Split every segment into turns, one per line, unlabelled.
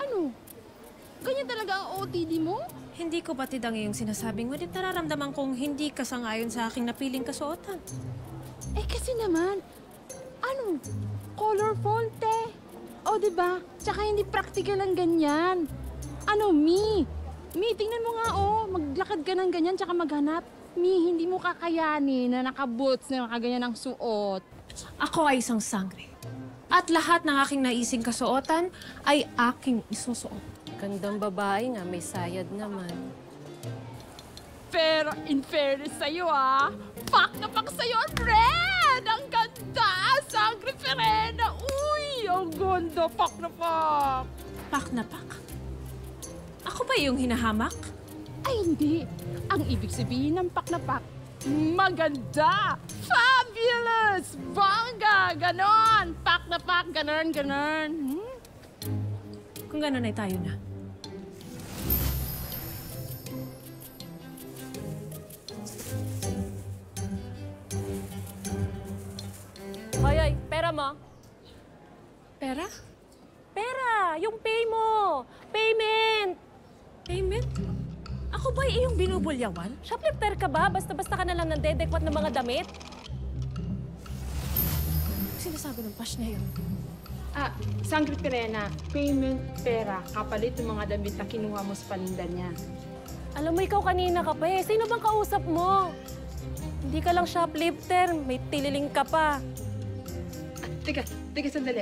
Ano? Ganyan talaga ang OOTD mo?
Hindi ko batid ang iyong sinasabing, ngunit nararamdaman kong hindi kasangayon sa aking napiling kasuotan.
Eh kasi naman, ano? Colorful, te. O, diba? Tsaka hindi practical ang ganyan. Ano, Mi, tingnan mo nga, maglakad ka ng ganyan tsaka maghanap. Mi, hindi mo kakayanin na naka-boots na nakaganyan ang suot.
Ako ay isang sangre. At lahat ng aking naising kasuotan ay aking isusuot. Gandang babae nga, may sayad naman.
Pero in fairness sa'yo, pak na pak sa'yo ang red! Ang ganda! Sangre Ferena! Uy! Ang ganda! Pak na pak!
Pak na pak? Ako ba yung hinahamak?
Ay, hindi. Ang ibig sabihin ng pak na pak, maganda! Fabulous! Bongga! Ganon! Pak na pak! Ganon, ganon.
Kung gano'n ay tayo na.
Hoy, pera mo.
Pera?
Pera! Yung pay mo! Payment!
Payment? Ako ba iyong binubulyawan?
Shoplifter ka ba? Basta-basta ka na lang nandedekwat ng mga damit?
Sinasabi ng pash na yun.
Sangre Ferena, payment pera, kapalit ng mga damit na kinuha mo sa paninda niya.
Alam mo, ikaw kanina ka pa eh. Sino bang kausap mo? Hindi ka lang shoplifter. May tililing ka pa.
Teka sandali.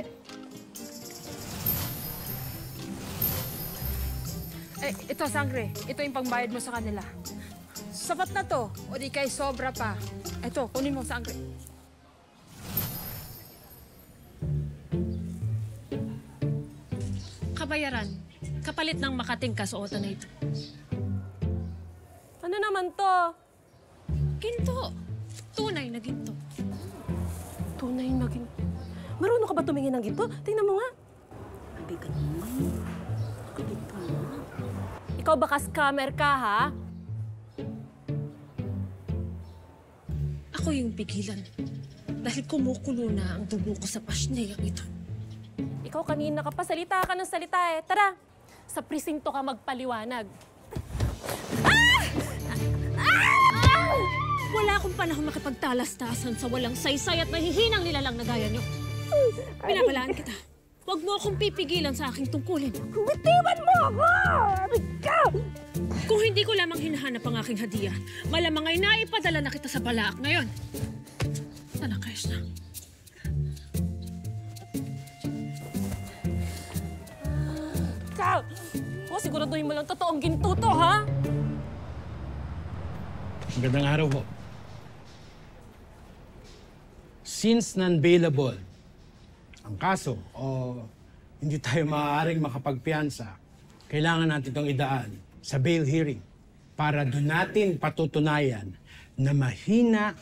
Ito, Sangre. Ito yung pangbayad mo sa kanila. Sapat na to, o di kay sobra pa. Ito, kunin mo, Sangre.
Kabayaran. Kapalit ng makating kasuotan na ito.
Ano naman to?
Ginto. Tunay na ginto.
Tunay na ginto. Marunong ka ba tumingin ng ginto? Tingnan mo nga.
Mabigat naman. Ginto na.
Ikaw baka scammer ka, ha?
Ako yung pigilan. Dahil kumukulo na ang dugo ko sa pasneyang ito.
Ikaw kanina ka pa. Salita ka ng salita eh. Tara, sa presinto ka magpaliwanag.
Wala akong panahon makipagtalastasan sa walang saysay at nahihinang nilalang na gaya niyo. Pinabalaan kita. Huwag mo akong pipigilan sa aking tungkulin.
Bitiwan mo ako! Ikaw!
Kung hindi ko lamang hinahanap ang aking hadiah, malamang ay naipadala na kita sa balaak ngayon. Talakayos na.
Ikaw! O, siguraduhin mo lang totoong ginto to, ha?
Magandang araw po. Since non-bailable ang kaso o hindi tayo maaaring makapagpiyansa, kailangan natin itong idaan sa bail hearing para doon natin patutunayan na mahina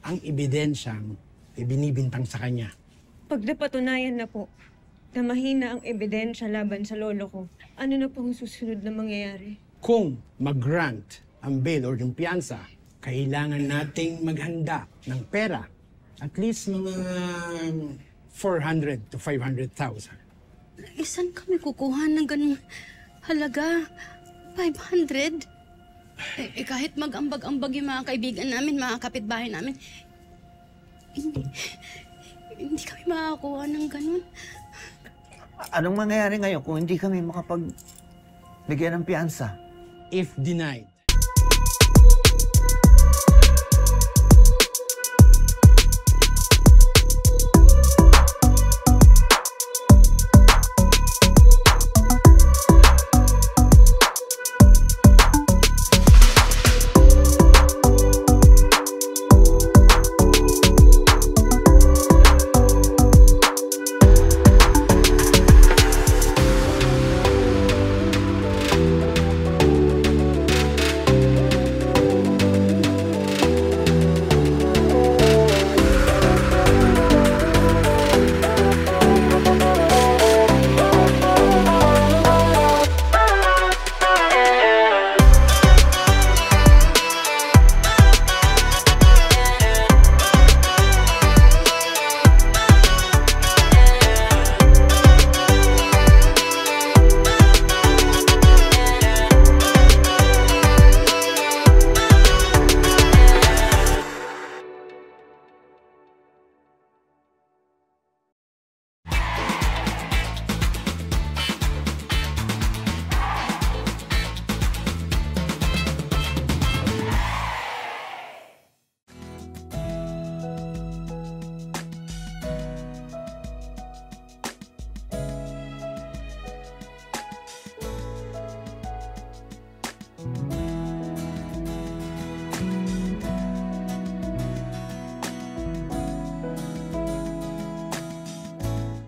ang ebidensyang ibinibintang sa kanya.
Pag napatunayan na po na mahina ang ebidensya laban sa lolo ko, ano na po ang susunod na mangyayari?
Kung mag-grant ang bail or yung piyansa, kailangan nating maghanda ng pera. At least mga 400 to 500,000.
Saan kami kukuha ng ganung halaga? 500? Kahit mag-ambag-ambag yung mga kaibigan namin, mga kapitbahay namin, hindi kami makakuha ng ganun.
Anong mangyayari ngayon kung hindi kami makapagbigyan ng piyansa?
If denied,